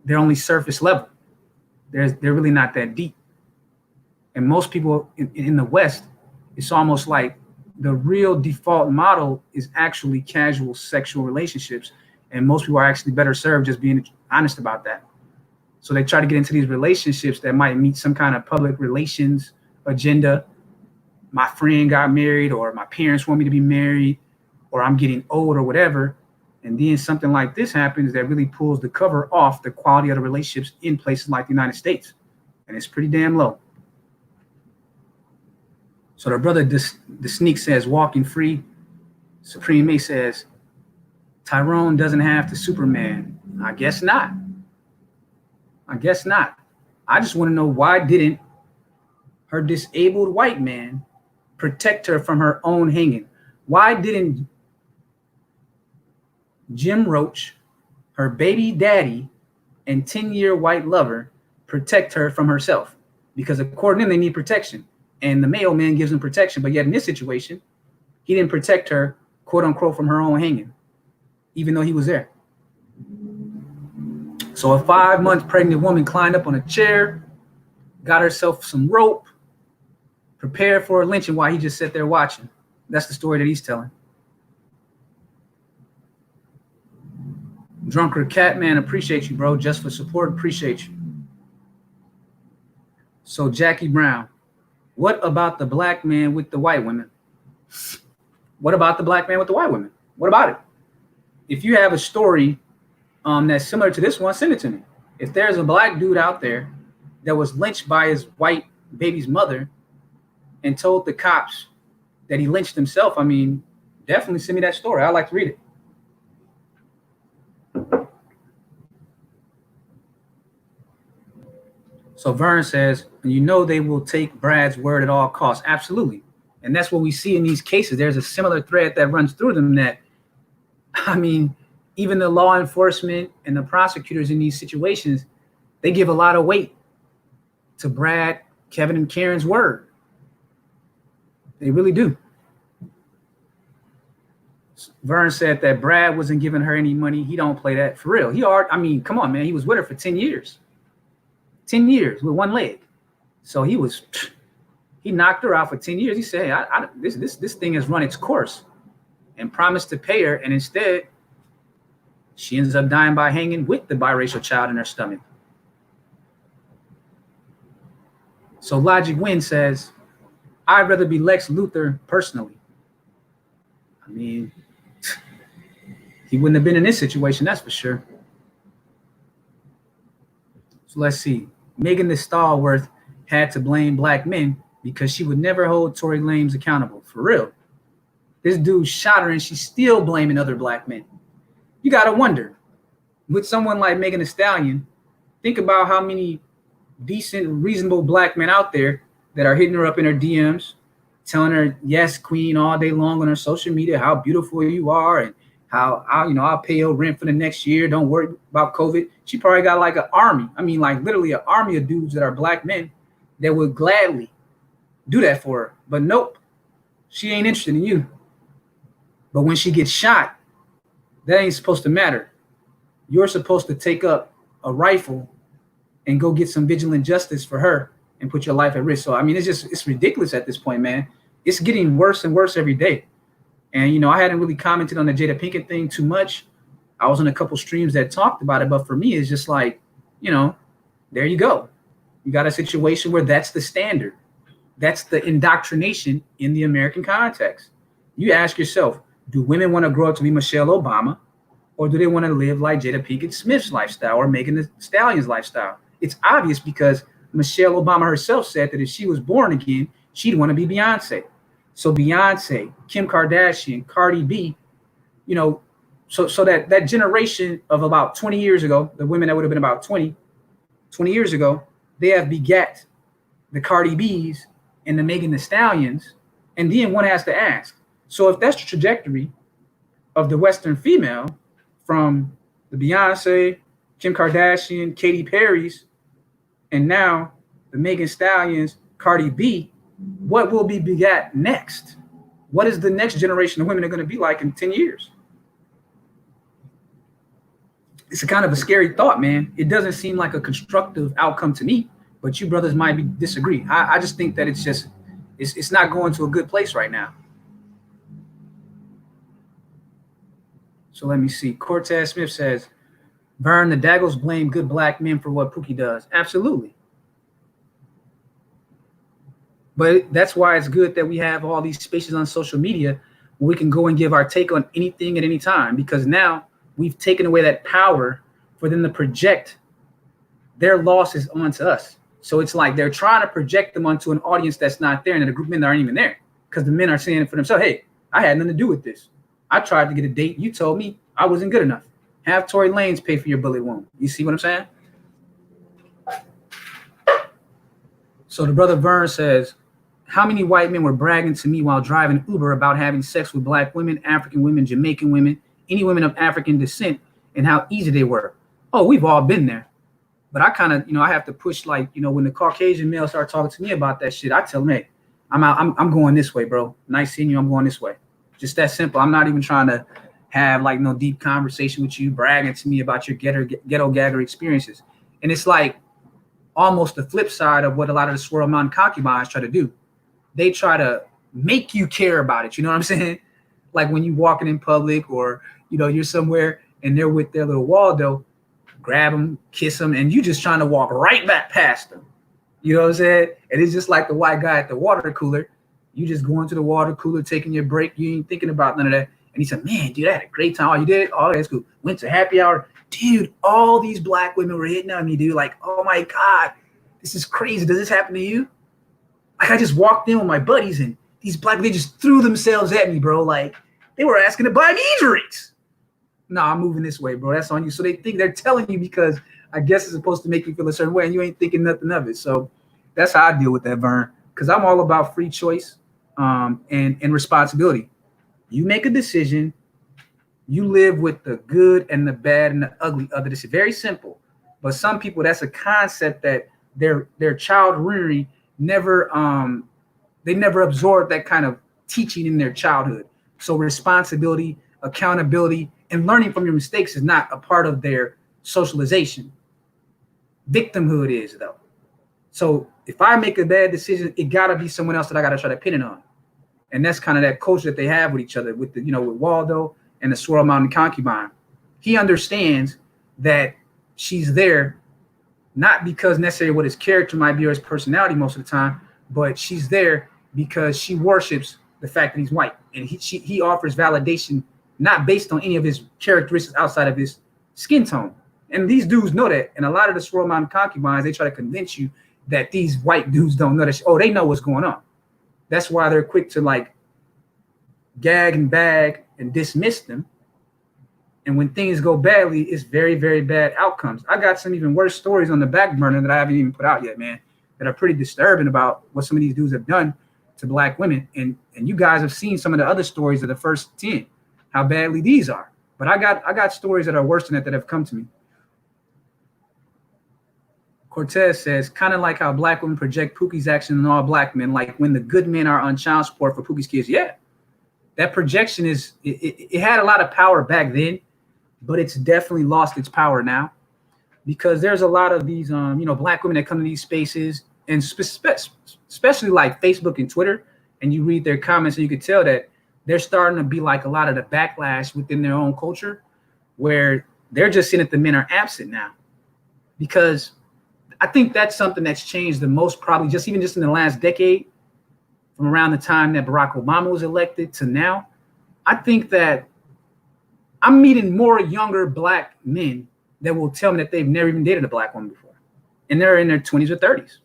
they're only surface level. They're really not that deep. And most people in the West, it's almost like the real default model is actually casual sexual relationships. And most people are actually better served just being honest about that. So they try to get into these relationships that might meet some kind of public relations agenda. My friend got married, or my parents want me to be married, or I'm getting old or whatever. And then something like this happens that really pulls the cover off the quality of the relationships in places like the United States. And it's pretty damn low. So the brother, the Sneak says, walking free. Supreme May says, Tyrone doesn't have to Superman. I guess not. I guess not. I just want to know, why didn't her disabled white man protect her from her own hanging? Why didn't Jim Roach, her baby daddy, and 10-year white lover protect her from herself? Because according to them, they need protection. And the mailman gives them protection. But yet in this situation, he didn't protect her, quote unquote, from her own hanging, even though he was there. So a 5-month pregnant woman climbed up on a chair, got herself some rope, prepared for a lynching while he just sat there watching. That's the story that he's telling. Drunker Catman, appreciate you, bro. Just for support, appreciate you. So Jackie Brown, what about the black man with the white women? What about the black man with the white women? What about it? If you have a story that's similar to this one, send it to me. If there's a black dude out there that was lynched by his white baby's mother and told the cops that he lynched himself, I mean, definitely send me that story. I'd like to read it. So Vern says, they will take Brad's word at all costs. Absolutely. And that's what we see in these cases. There's a similar thread that runs through them that, I mean, even the law enforcement and the prosecutors in these situations, they give a lot of weight to Brad, Kevin, and Karen's word. They really do. Vern said that Brad wasn't giving her any money. He don't play that for real. I mean, come on, man. He was with her for 10 years. 10 years with one leg. So he knocked her out for 10 years. He said, hey, this thing has run its course, and promised to pay her. And instead, she ends up dying by hanging with the biracial child in her stomach. So Logic Win says, I'd rather be Lex Luthor personally. I mean, he wouldn't have been in this situation, that's for sure. So let's see. Megan Thee Stalworth had to blame black men because she would never hold Tory Lanez accountable. For real. This dude shot her and she's still blaming other black men. You got to wonder, with someone like Megan Thee Stallion, think about how many decent, reasonable black men out there that are hitting her up in her DMs, telling her, yes, queen, all day long on her social media, how beautiful you are, and how I'll pay your rent for the next year. Don't worry about COVID. She probably got like an army. I mean, like literally an army of dudes that are black men that would gladly do that for her. But nope, she ain't interested in you. But when she gets shot, that ain't supposed to matter. You're supposed to take up a rifle and go get some vigilant justice for her and put your life at risk. So, I mean, it's ridiculous at this point, man. It's getting worse and worse every day. And, I hadn't really commented on the Jada Pinkett thing too much. I was on a couple streams that talked about it. But for me, it's just like, there you go. You got a situation where that's the standard. That's the indoctrination in the American context. You ask yourself, do women want to grow up to be Michelle Obama, or do they want to live like Jada Pinkett Smith's lifestyle or Megan Thee Stallion's lifestyle? It's obvious because Michelle Obama herself said that if she was born again, she'd want to be Beyonce. So Beyonce, Kim Kardashian, Cardi B, so that generation of about 20 years ago, the women that would have been about 20 years ago, they have begat the Cardi Bs and the Megan Thee Stallions. And then one has to ask, so if that's the trajectory of the Western female from the Beyonce, Kim Kardashian, Katy Perry's, and now the Megan Stallions, Cardi B, what will be begat next? What is the next generation of women are going to be like in 10 years? It's a kind of a scary thought, man. It doesn't seem like a constructive outcome to me, but you brothers might disagree. I just think that it's not going to a good place right now. So let me see. Cortez Smith says, Vern, the Daggles blame good black men for what Pookie does. Absolutely. But that's why it's good that we have all these spaces on social media where we can go and give our take on anything at any time, because now we've taken away that power for them to project their losses onto us. So it's like they're trying to project them onto an audience that's not there, and the group of men that aren't even there, because the men are saying for themselves, hey, I had nothing to do with this. I tried to get a date. You told me I wasn't good enough. Have Tory Lanez pay for your bullet wound. You see what I'm saying? So the brother Vern says, how many white men were bragging to me while driving Uber about having sex with black women, African women, Jamaican women, any women of African descent, and how easy they were? Oh, we've all been there. But I kind of, I have to push, like, when the Caucasian males start talking to me about that shit, I tell them, hey, I'm going this way, bro. Nice seeing you. I'm going this way. Just that simple. I'm not even trying to have like no deep conversation with you, bragging to me about your ghetto gagger experiences. And it's like almost the flip side of what a lot of the Swirl Mountain concubines try to do. They try to make you care about it. You know what I'm saying? Like when you walking in public, or, you're somewhere and they're with their little Waldo, grab them, kiss them, and you just trying to walk right back past them. You know what I'm saying? And it's just like the white guy at the water cooler. You just going to the water cooler, taking your break. You ain't thinking about none of that. And he said, man, dude, I had a great time. Oh, you did? Oh, that's cool. Went to happy hour. Dude, all these black women were hitting on me, dude. Like, oh my God, this is crazy. Does this happen to you? Like, I just walked in with my buddies and these black, they just threw themselves at me, bro. Like, they were asking to buy me drinks. No, I'm moving this way, bro. That's on you. So they think they're telling you because I guess it's supposed to make you feel a certain way and you ain't thinking nothing of it. So that's how I deal with that, Vern, because I'm all about free choice and responsibility. You make a decision, You live with the good and the bad and the ugly of it. It's very simple. But some people, that's a concept that their child rearing never they never absorbed that kind of teaching in their childhood. So responsibility, accountability, and learning from your mistakes is not a part of their socialization. Victimhood is, though. So if I make a bad decision, it gotta be someone else that I gotta try to pin it on. And that's kind of that culture that they have with each other, with with Waldo and the Swirl Mountain concubine. He understands that she's there not because necessarily what his character might be or his personality most of the time, but she's there because she worships the fact that he's white. And he offers validation not based on any of his characteristics outside of his skin tone. And these dudes know that. And a lot of the Swirl Mountain concubines, they try to convince you that these white dudes don't know that. They know what's going on. That's why they're quick to like gag and bag and dismiss them. And when things go badly, it's very, very bad outcomes. I got some even worse stories on the back burner that I haven't even put out yet, man, that are pretty disturbing about what some of these dudes have done to black women. And you guys have seen some of the other stories of the first 10, how badly these are. But I got stories that are worse than that have come to me. Cortez says, kind of like how black women project Pookie's action on all black men, like when the good men are on child support for Pookie's kids. Yeah, that projection it had a lot of power back then, but it's definitely lost its power now, because there's a lot of these, black women that come to these spaces, and especially like Facebook and Twitter, and you read their comments and you can tell that they're starting to be like a lot of the backlash within their own culture, where they're just seeing that the men are absent now, because I think that's something that's changed the most, probably just in the last decade, from around the time that Barack Obama was elected to now. I think that I'm meeting more younger black men that will tell me that they've never even dated a black woman before, and they're in their 20s or 30s.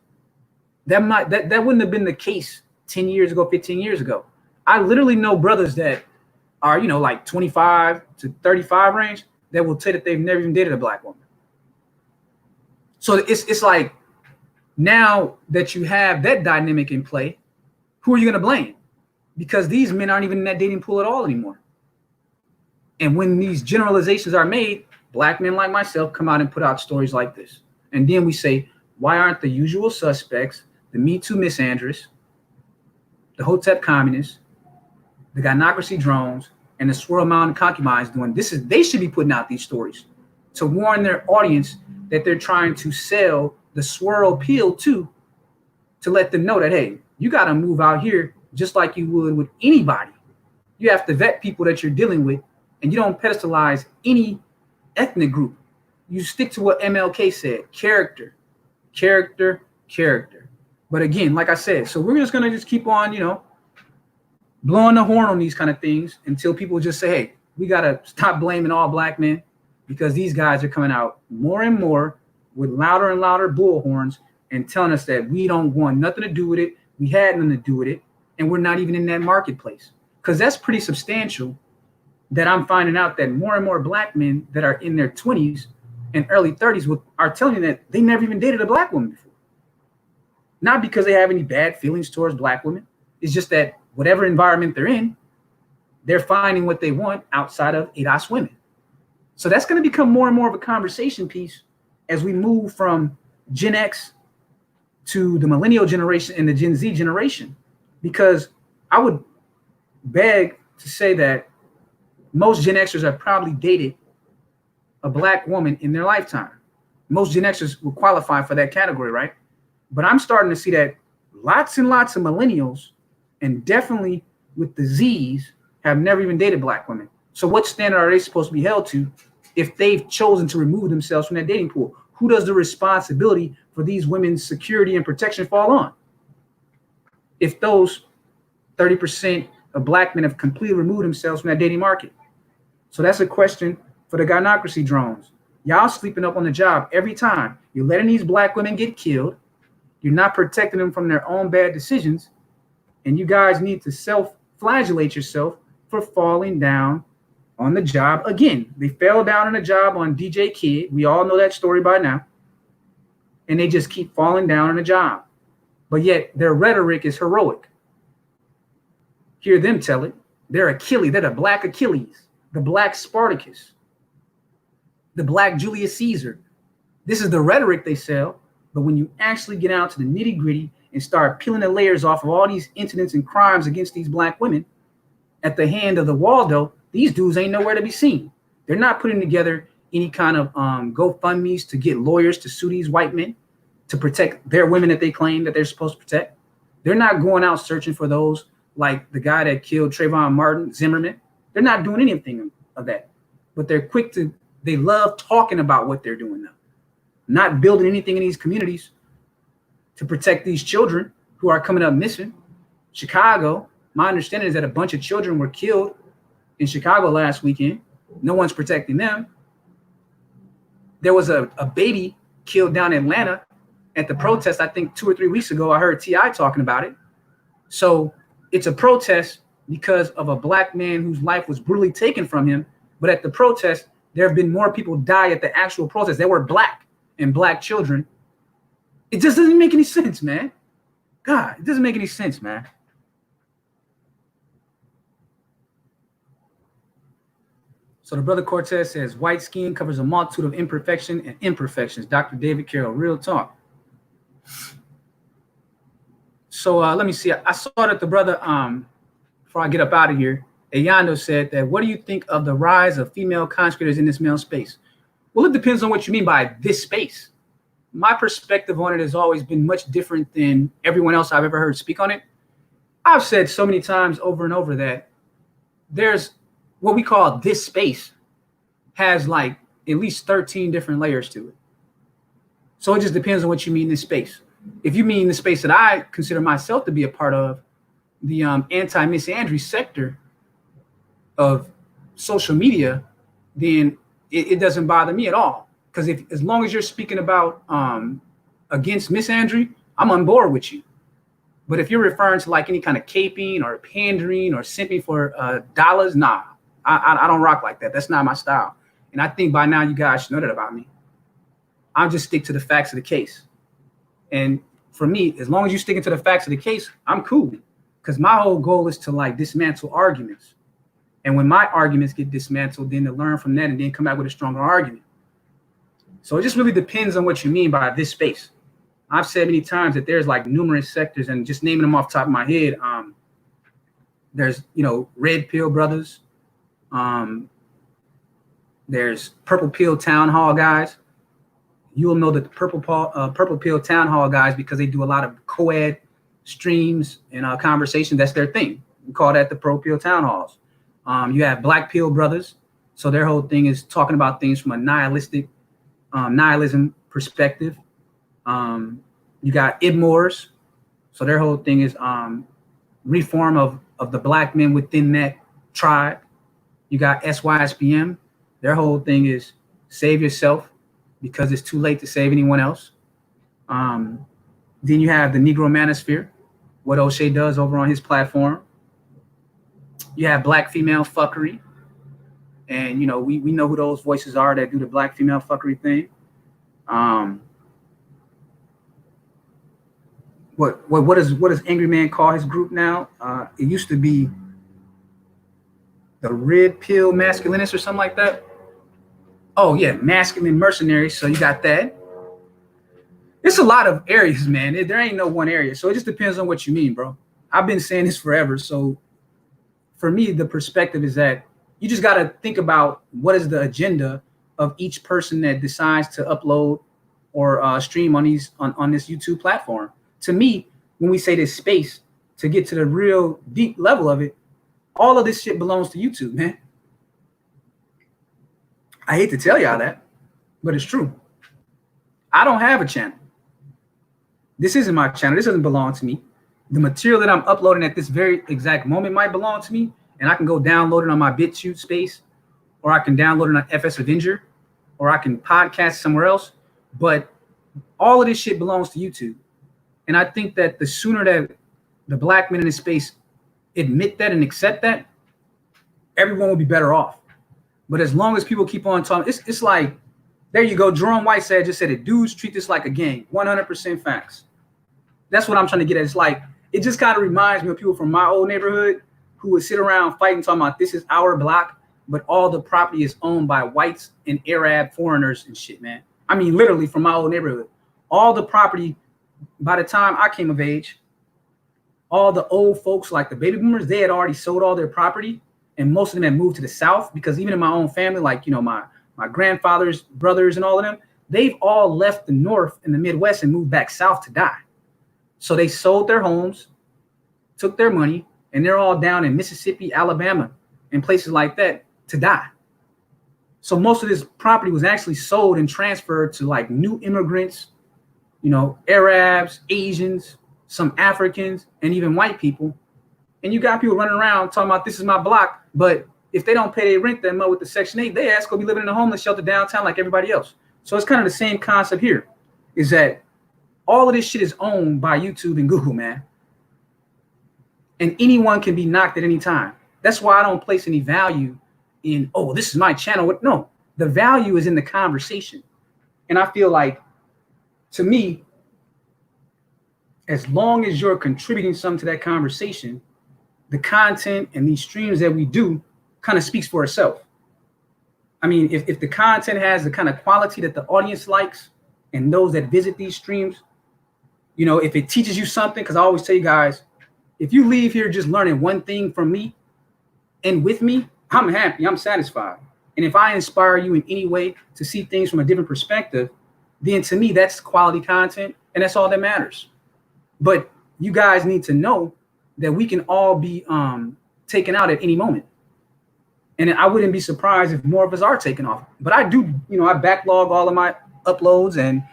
That wouldn't have been the case 10 years ago, 15 years ago. I literally know brothers that are, like 25 to 35 range that will tell that they've never even dated a black woman. So it's like, now that you have that dynamic in play, who are you going to blame? Because these men aren't even in that dating pool at all anymore. And when these generalizations are made, black men like myself come out and put out stories like this. And then we say, why aren't the usual suspects, the Me Too misandrous, the Hotep communists, the gynocracy drones, and the Swirl Mountain concubines doing this? They should be putting out these stories to warn their audience that they're trying to sell the swirl pill to let them know that, hey, you got to move out here just like you would with anybody. You have to vet people that you're dealing with, and you don't pedestalize any ethnic group. You stick to what MLK said: character, character, character. But again, like I said, so we're just going to keep on, blowing the horn on these kind of things until people just say, hey, we got to stop blaming all black men, because these guys are coming out more and more with louder and louder bullhorns and telling us that we don't want nothing to do with it. We had nothing to do with it. And we're not even in that marketplace. Because that's pretty substantial, that I'm finding out that more and more black men that are in their 20s and early 30s are telling me that they never even dated a black woman before. Not because they have any bad feelings towards black women. It's just that whatever environment they're in, they're finding what they want outside of ADOS women. So that's going to become more and more of a conversation piece as we move from Gen X to the millennial generation and the Gen Z generation, because I would beg to say that most Gen Xers have probably dated a black woman in their lifetime. Most Gen Xers will qualify for that category, right? But I'm starting to see that lots and lots of millennials, and definitely with the Zs, have never even dated black women. So what standard are they supposed to be held to if they've chosen to remove themselves from that dating pool? Who does the responsibility for these women's security and protection fall on? If those 30% of black men have completely removed themselves from that dating market. So that's a question for the gynocracy drones. Y'all sleeping up on the job every time. You're letting these black women get killed. You're not protecting them from their own bad decisions. And you guys need to self-flagellate yourself for falling down on the job again. They fell down on the job on DJ Kid. We all know that story by now. And they just keep falling down on the job. But yet their rhetoric is heroic. Hear them tell it. They're Achilles. They're the black Achilles, the black Spartacus, the black Julius Caesar. This is the rhetoric they sell. But when you actually get out to the nitty gritty and start peeling the layers off of all these incidents and crimes against these black women at the hand of the Waldo, these dudes ain't nowhere to be seen. They're not putting together any kind of GoFundMes to get lawyers to sue these white men to protect their women that they claim that they're supposed to protect. They're not going out searching for those like the guy that killed Trayvon Martin, Zimmerman. They're not doing anything of that. But they love talking about what they're doing now. Not building anything in these communities to protect these children who are coming up missing. Chicago, my understanding is that a bunch of children were killed in Chicago last weekend. No one's protecting them. There was a baby killed down in Atlanta at the protest, I think 2 or 3 weeks ago. I heard T.I. talking about it. So it's a protest because of a black man whose life was brutally taken from him. But at the protest, there have been more people die at the actual protest that were black and black children. It just doesn't make any sense, man. God, it doesn't make any sense, man. So the brother Cortez says, white skin covers a multitude of imperfection and imperfections. Dr. David Carroll, real talk. So let me see. I saw that the brother, before I get up out of here, Ayando said that, what do you think of the rise of female conspirators in this male space? Well, it depends on what you mean by this space. My perspective on it has always been much different than everyone else I've ever heard speak on it. I've said so many times over and over that there's what we call this space has like at least 13 different layers to it. So it just depends on what you mean this space. If you mean the space that I consider myself to be a part of, the anti-misandry sector of social media, then it doesn't bother me at all. Because as long as you're speaking about against misandry, I'm on board with you. But if you're referring to like any kind of caping or pandering or simping for dollars, nah, I don't rock like that. That's not my style. And I think by now you guys should know that about me. I'll just stick to the facts of the case. And for me, as long as you're sticking to the facts of the case, I'm cool. Because my whole goal is to like dismantle arguments. And when my arguments get dismantled, then to learn from that and then come back with a stronger argument. So it just really depends on what you mean by this space. I've said many times that there's like numerous sectors, and just naming them off the top of my head, there's, Red Pill Brothers. There's Purple Pill Town Hall guys. You will know that the Purple Pill Town Hall guys, because they do a lot of co-ed streams and conversations, that's their thing. We call that the Purple Pill Town Halls. You have Black Pill Brothers. So their whole thing is talking about things from a nihilism perspective. You got Ibmores. So their whole thing is reform of the black men within that tribe. You got SYSBM. Their whole thing is save yourself because it's too late to save anyone else. Then you have the Negro Manosphere, what O'Shea does over on his platform. You have Black Female Fuckery. And, we know who those voices are that do the Black Female Fuckery thing. What does Angry Man call his group now? It used to be the Red Pill Masculinists or something like that. Oh yeah, Masculine Mercenaries. So you got that. It's a lot of areas, man. There ain't no one area. So it just depends on what you mean, bro. I've been saying this forever. So for me, the perspective is that you just got to think about what is the agenda of each person that decides to upload or stream on this YouTube platform. To me, when we say this space, to get to the real deep level of it, all of this shit belongs to YouTube, man. I hate to tell y'all that, but it's true. I don't have a channel. This isn't my channel. This doesn't belong to me. The material that I'm uploading at this very exact moment might belong to me, and I can go download it on my BitChute space, or I can download it on FS Avenger, or I can podcast somewhere else. But all of this shit belongs to YouTube. And I think that the sooner that the black men in this space admit that and accept that, everyone will be better off. But as long as people keep on talking, it's like, there you go. Jerome Whiteside just said it. Dudes treat this like a game. 100% facts. That's what I'm trying to get at. It's like, it just kind of reminds me of people from my old neighborhood who would sit around fighting, talking about this is our block. but all the property is owned by whites and Arab foreigners and shit, man. I mean, literally from my old neighborhood. All the property, by the time I came of age, all the old folks, like the baby boomers, they had already sold all their property, and most of them had moved to the South, because even in my own family, like, you know, my grandfather's brothers and all of them, they've all left the North and the Midwest and moved back South to die. So they sold their homes, took their money, and they're all down in Mississippi, Alabama, and places like that to die. So most of this property was actually sold and transferred to like new immigrants, you know, Arabs, Asians, some Africans, and even white people. And you got people running around talking about this is my block, but if they don't pay their rent that month with the Section 8, they ask to be living in a homeless shelter downtown like everybody else. So it's kind of the same concept here, is that all of this shit is owned by YouTube and Google, man. And anyone can be knocked at any time. That's why I don't place any value in, oh, this is my channel. No, the value is in the conversation. And I feel like, to me, as long as you're contributing something to that conversation, the content and these streams that we do kind of speaks for itself. I mean, if the content has the kind of quality that the audience likes and those that visit these streams, you know, if it teaches you something, because I always tell you guys, if you leave here just learning one thing from me and with me, I'm happy, I'm satisfied. And if I inspire you in any way to see things from a different perspective, then to me, that's quality content, and that's all that matters. But you guys need to know that we can all be taken out at any moment. And I wouldn't be surprised if more of us are taken off. But I do, you know, I backlog all of my uploads, and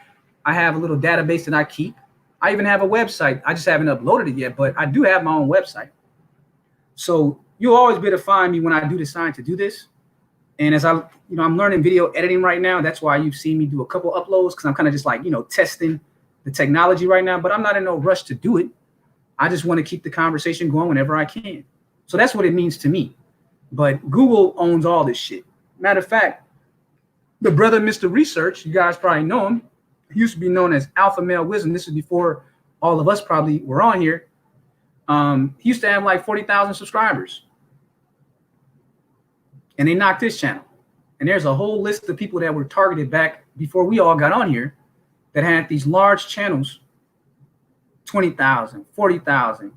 I have a little database that I keep. I even have a website. I just haven't uploaded it yet, but I do have my own website. So you'll always be able to find me when I do decide to do this. And as I'm learning video editing right now. That's why you've seen me do a couple uploads, because I'm kind of just like, testing the technology right now, but I'm not in no rush to do it. I just want to keep the conversation going whenever I can. So that's what it means to me. But Google owns all this shit. Matter of fact, the brother, Mr. Research, you guys probably know him. He used to be known as Alpha Male Wisdom. This is before all of us probably were on here. He used to have like 40,000 subscribers. And they knocked his channel. And there's a whole list of people that were targeted back before we all got on here that had these large channels, 20,000, 40,000,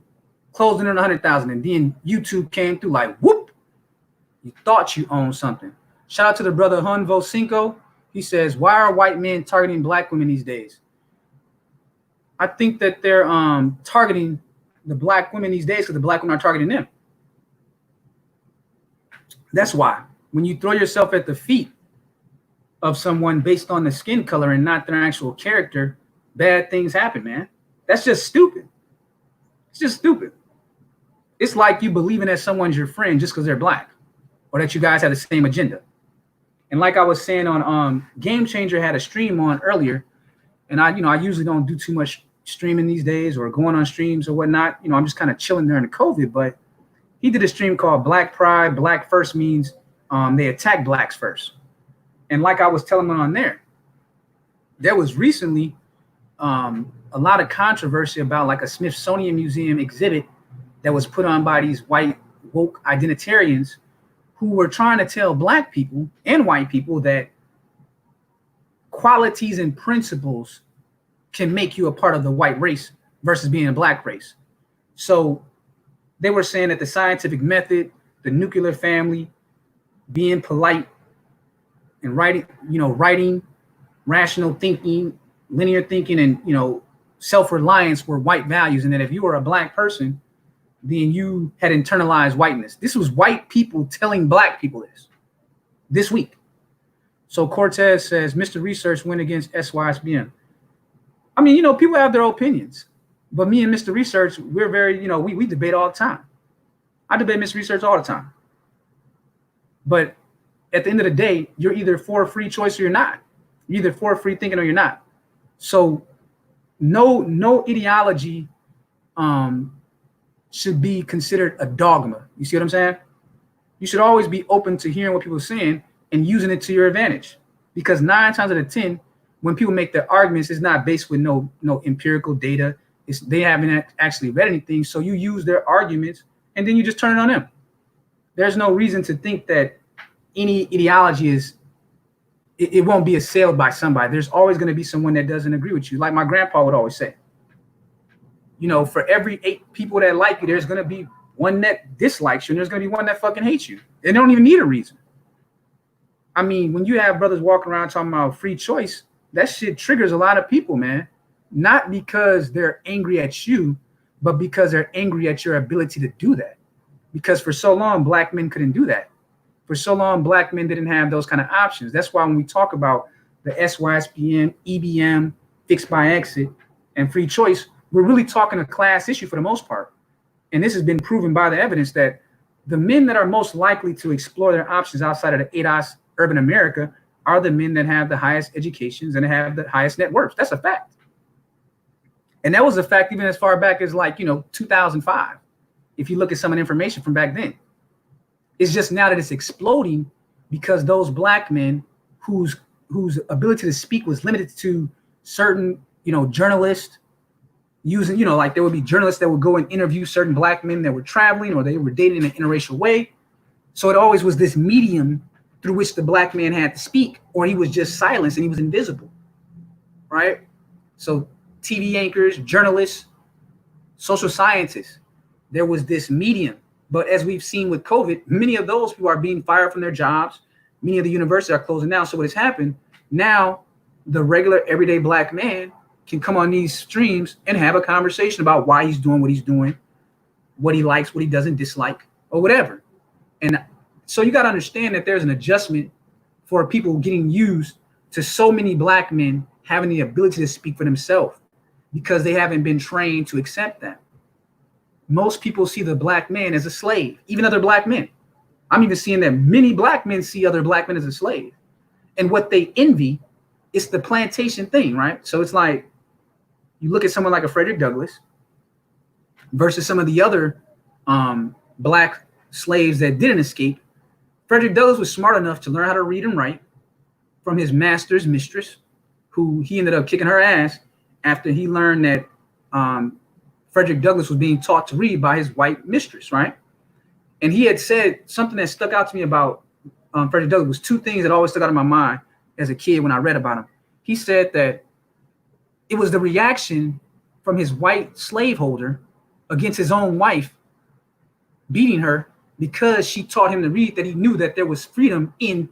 closing in 100,000. And then YouTube came through like, whoop, you thought you owned something. Shout out to the brother Hunvo Cinco. He says, why are white men targeting black women these days? I think that they're targeting the black women these days because the black women are targeting them. That's why. When you throw yourself at the feet of someone based on the skin color and not their actual character, bad things happen, man. That's just stupid. It's just stupid. It's like you believing that someone's your friend just because they're black, or that you guys have the same agenda. And like I was saying on Game Changer had a stream on earlier, and I usually don't do too much streaming these days or going on streams or whatnot. I'm just kind of chilling during the COVID, but he did a stream called Black Pride. Black First means they attack blacks first. And like I was telling them on there was recently a lot of controversy about like a Smithsonian Museum exhibit that was put on by these white woke identitarians who were trying to tell black people and white people that qualities and principles can make you a part of the white race versus being a black race. So they were saying that the scientific method, the nuclear family, being polite and writing, rational thinking, linear thinking, and, self-reliance were white values. And that if you were a black person, then you had internalized whiteness. This was white people telling black people this week. So Cortez says, Mr. Research went against SYSBM. I mean, people have their opinions, but me and Mr. Research, we're very, we debate all the time. I debate Mr. Research all the time. But at the end of the day, you're either for free choice or you're not. You're either for free thinking or you're not. So no ideology should be considered a dogma. You see what I'm saying? You should always be open to hearing what people are saying and using it to your advantage. Because 9 times out of 10, when people make their arguments, it's not based with no empirical data. They haven't actually read anything. So you use their arguments and then you just turn it on them. There's no reason to think that any ideology it won't be assailed by somebody. There's always going to be someone that doesn't agree with you. Like my grandpa would always say, you know, for every 8 people that like you, there's going to be one that dislikes you, and there's going to be one that fucking hates you. They don't even need a reason. I mean, when you have brothers walking around talking about free choice, that shit triggers a lot of people, man. Not because they're angry at you, but because they're angry at your ability to do that. Because for so long, black men couldn't do that. For so long, black men didn't have those kind of options. That's why when we talk about the SYSBM, EBM, fixed by exit, and free choice, we're really talking a class issue for the most part. And this has been proven by the evidence that the men that are most likely to explore their options outside of the ADOS urban America are the men that have the highest educations and have the highest net worth. That's a fact. And that was a fact even as far back as 2005. If you look at some of the information from back then, it's just now that it's exploding because those black men whose ability to speak was limited to certain, journalists using, there would be journalists that would go and interview certain black men that were traveling or they were dating in an interracial way. So it always was this medium through which the black man had to speak, or he was just silenced and he was invisible, right? So TV anchors, journalists, social scientists, there was this medium. But as we've seen with COVID, many of those people are being fired from their jobs. Many of the universities are closing down. So what has happened now, the regular everyday black man can come on these streams and have a conversation about why he's doing what he's doing, what he likes, what he doesn't dislike, or whatever. And so you got to understand that there's an adjustment for people getting used to so many black men having the ability to speak for themselves because they haven't been trained to accept that. Most people see the black man as a slave, even other black men. I'm even seeing that many black men see other black men as a slave. And what they envy is the plantation thing, right? So it's like you look at someone like a Frederick Douglass versus some of the other black slaves that didn't escape. Frederick Douglass was smart enough to learn how to read and write from his master's mistress, who he ended up kicking her ass after he learned that Frederick Douglass was being taught to read by his white mistress, right? And he had said something that stuck out to me about Frederick Douglass was 2 things that always stuck out in my mind as a kid when I read about him. He said that it was the reaction from his white slaveholder against his own wife beating her because she taught him to read, that he knew that there was freedom in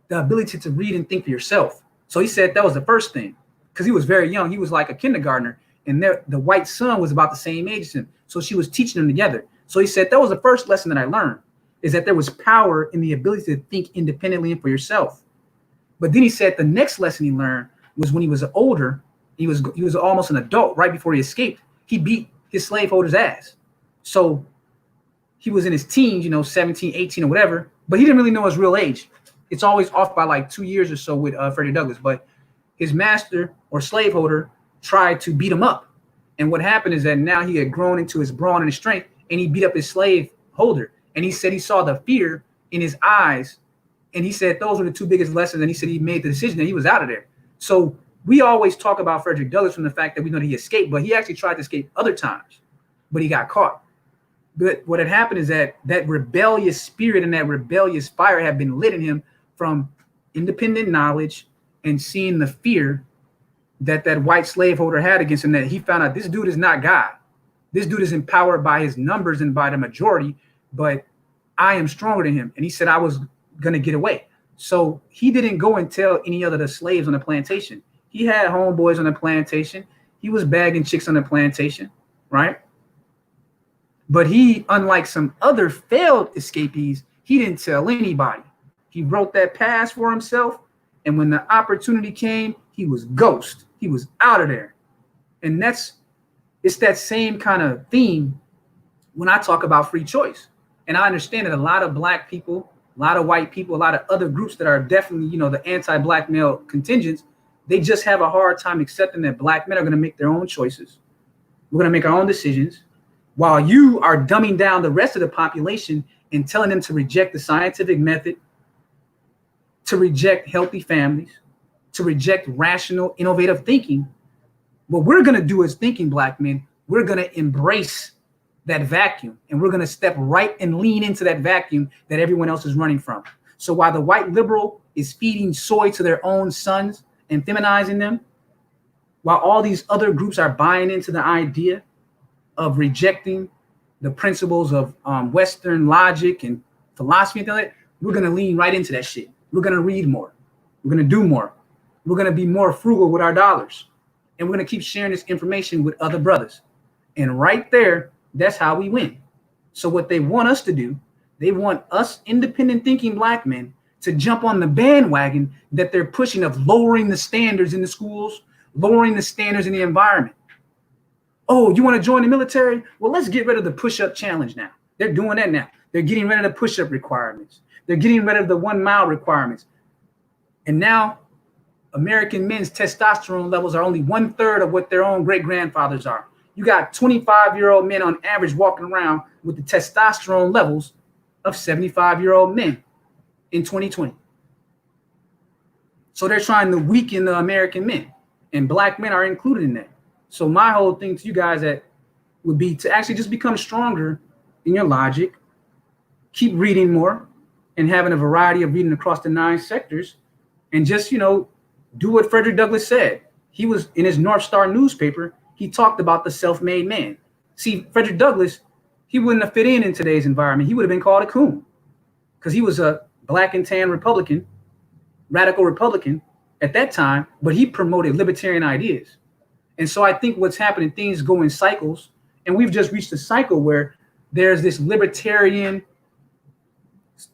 the ability to read and think for yourself. So he said that was the first thing because he was very young. He was like a kindergartner. And the white son was about the same age as him. So she was teaching them together. So he said, that was the first lesson that I learned, is that there was power in the ability to think independently and for yourself. But then he said the next lesson he learned was when he was older, he was almost an adult right before he escaped. He beat his slaveholder's ass. So he was in his teens, 17, 18 or whatever, but he didn't really know his real age. It's always off by like 2 years or so with Frederick Douglass. But his master or slaveholder tried to beat him up. And what happened is that now he had grown into his brawn and his strength, and he beat up his slave holder. And he said he saw the fear in his eyes. And he said those were the 2 biggest lessons. And he said he made the decision that he was out of there. So we always talk about Frederick Douglass from the fact that we know that he escaped, but he actually tried to escape other times, but he got caught. But what had happened is that rebellious spirit and that rebellious fire had been lit in him from independent knowledge and seeing the fear that white slaveholder had against him, that he found out this dude is not God. This dude is empowered by his numbers and by the majority, but I am stronger than him. And he said, I was going to get away. So he didn't go and tell any other of the slaves on the plantation. He had homeboys on the plantation. He was bagging chicks on the plantation, right? But he, unlike some other failed escapees, he didn't tell anybody. He wrote that pass for himself. And when the opportunity came, he was ghost. He was out of there. And it's that same kind of theme when I talk about free choice. And I understand that a lot of black people, a lot of white people, a lot of other groups that are definitely, the anti-black male contingents, they just have a hard time accepting that black men are going to make their own choices. We're going to make our own decisions while you are dumbing down the rest of the population and telling them to reject the scientific method, to reject healthy families, to reject rational, innovative thinking. What we're going to do as thinking black men, we're going to embrace that vacuum, and we're going to step right and lean into that vacuum that everyone else is running from. So while the white liberal is feeding soy to their own sons and feminizing them, while all these other groups are buying into the idea of rejecting the principles of Western logic and philosophy and that, we're going to lean right into that shit. We're going to read more. We're going to do more. We're going to be more frugal with our dollars. And we're going to keep sharing this information with other brothers. And right there, that's how we win. So what they want us to do, they want us independent thinking black men to jump on the bandwagon that they're pushing of lowering the standards in the schools, lowering the standards in the environment. Oh, you want to join the military? Well, let's get rid of the push-up challenge now. They're doing that now. They're getting rid of the push-up requirements. They're getting rid of the 1 mile requirements. And now American men's testosterone levels are only 1/3 of what their own great-grandfathers are. You got 25-year-old men on average walking around with the testosterone levels of 75-year-old men in 2020. So they're trying to weaken the American men, and black men are included in that. So my whole thing to you guys that would be to actually just become stronger in your logic, keep reading more, and having a variety of reading across the 9 sectors, and just, do what Frederick Douglass said. He was in his North Star newspaper. He talked about the self-made man. See, Frederick Douglass, he wouldn't have fit in today's environment. He would have been called a coon because he was a black and tan Republican, radical Republican at that time, but he promoted libertarian ideas. And so I think what's happening, things go in cycles, and we've just reached a cycle where there's this libertarian,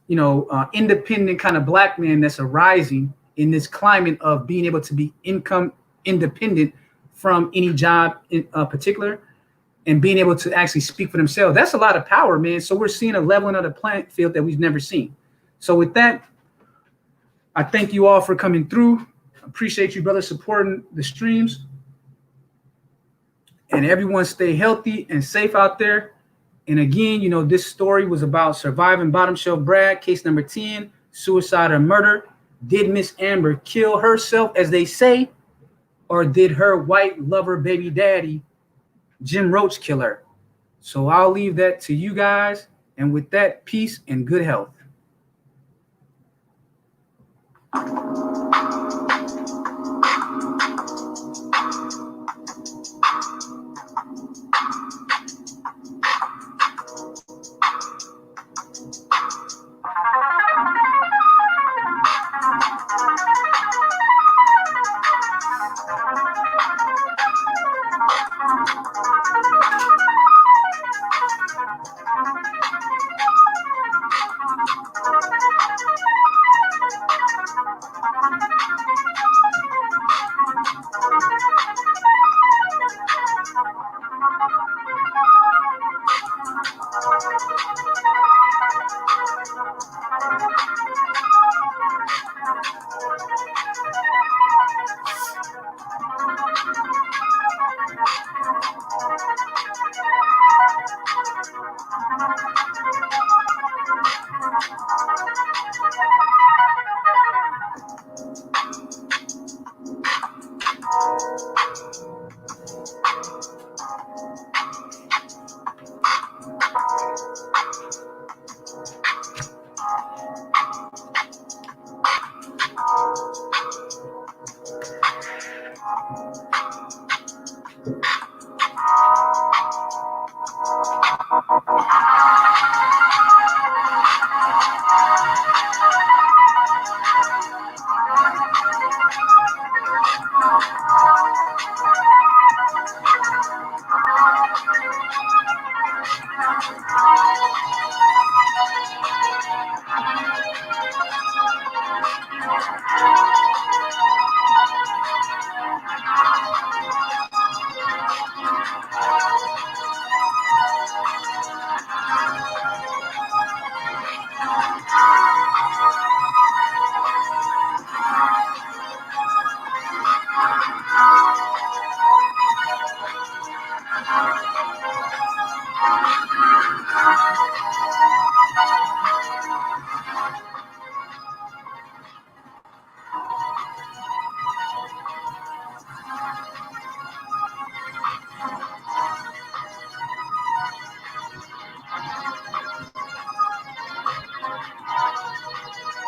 independent kind of black man that's arising in this climate of being able to be income independent from any job in particular, and being able to actually speak for themselves. That's a lot of power, man. So we're seeing a leveling of the playing field that we've never seen. So with that, I thank you all for coming through. Appreciate you, brother, supporting the streams. And everyone stay healthy and safe out there. And again, this story was about surviving bottom shelf Brad, case number 10, suicide or murder. Did Miss Amber kill herself, as they say, or did her white lover baby daddy, Jim Roach, kill her? So I'll leave that to you guys. And with that, peace and good health.